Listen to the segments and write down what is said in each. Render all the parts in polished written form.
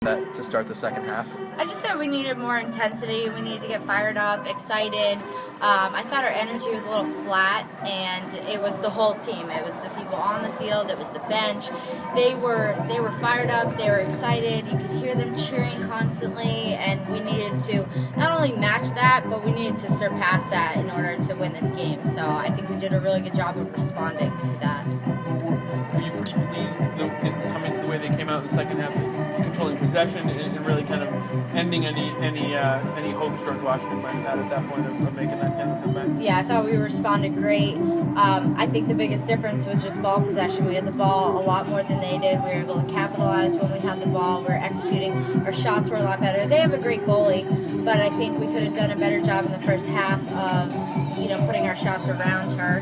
that to start the second half? I just said we needed more intensity. We needed to get fired up, excited. I thought our energy was a little flat, and it was the whole team. It was the people on the field. It was the bench. They were fired up. They were excited. You could hear them cheering constantly, and we needed to not only match that, but we needed to surpass that in order to win this game. So I think we did a really good job of responding to that. Were you pretty pleased in coming the way they came out in the second half, controlling possession and really kind of ending any hopes George Washington might have had at that point of making that kind of comeback? Yeah, I thought we responded great. I think the biggest difference was just ball possession. We had the ball a lot more than they did. We were able to capitalize when we had the ball. We were executing. Our shots were a lot better. They have a great goalie, but I think we could have done a better job in the first half of putting our shots around her,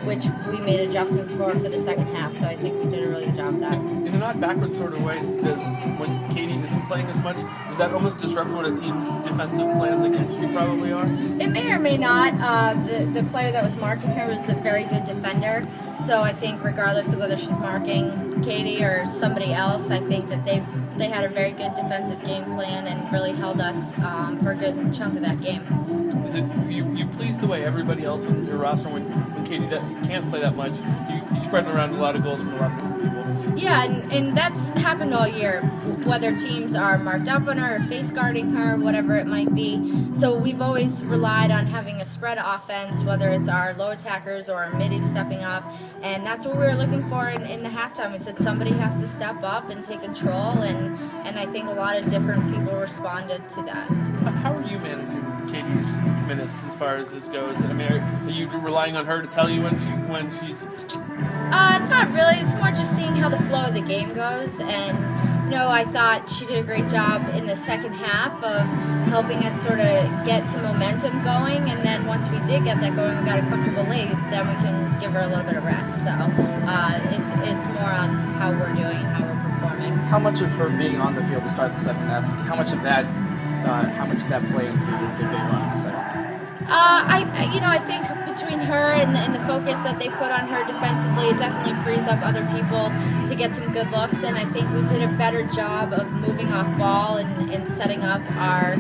which we made adjustments for the second half. So I think we did a really good job of that. In a not backwards sort of way, when Katie isn't playing as much, does that almost disrupt what a team's defensive plans against you probably are? It may or may not. The player that was marking her was a very good defender. So I think regardless of whether she's marking Katie or somebody else, I think that they had a very good defensive game plan and really held us for a good chunk of that game. Is it you pleased the way everybody else in your roster when Katie can't play that much? You spread around a lot of goals from a lot of different people. Yeah, and that's happened all year, whether teams are marked up on her or face guarding her, whatever it might be. So we've always relied on having a spread offense, whether it's our low attackers or our middies stepping up, and that's what we were looking for in the halftime. We said somebody has to step up and take control, and I think a lot of different people responded to that. How are you managing Katie's minutes as far as this goes? I mean, are you relying on her to tell you when she's? Not really. It's more just seeing how the flow of the game goes, and I thought she did a great job in the second half of helping us sort of get some momentum going, and then once we did get that going, we got a comfortable lead, then we can give her a little bit of rest. So it's more on how we're doing, how we're performing. How much of her being on the field to start the second half, how much did that play into the big run in the second half? I think between her and the focus that they put on her defensively, it definitely frees up other people to get some good looks, and I think we did a better job of moving off ball and setting up our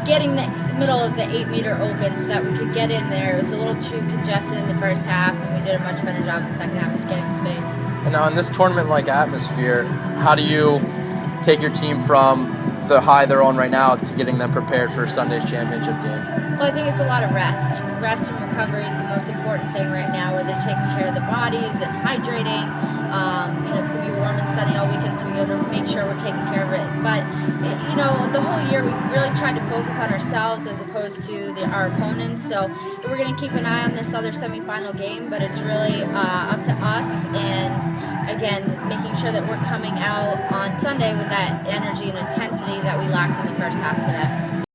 getting the middle of the 8-meter open so that we could get in there. It was a little too congested in the first half, and we did a much better job in the second half of getting space. And now in this tournament-like atmosphere, how do you take your team from the high they're on right now to getting them prepared for Sunday's championship game? Well, I think it's a lot of rest. Rest and recovery is the most important thing right now, where they're taking care of the bodies and hydrating. It's going to be warm and sunny all weekend, so we got to make sure we're taking care of it. But, the whole year we've really tried to focus on ourselves as opposed to our opponents. So we're going to keep an eye on this other semifinal game, but it's really up to us. And, again, making sure that we're coming out on Sunday with that energy and intensity that we lacked in the first half today.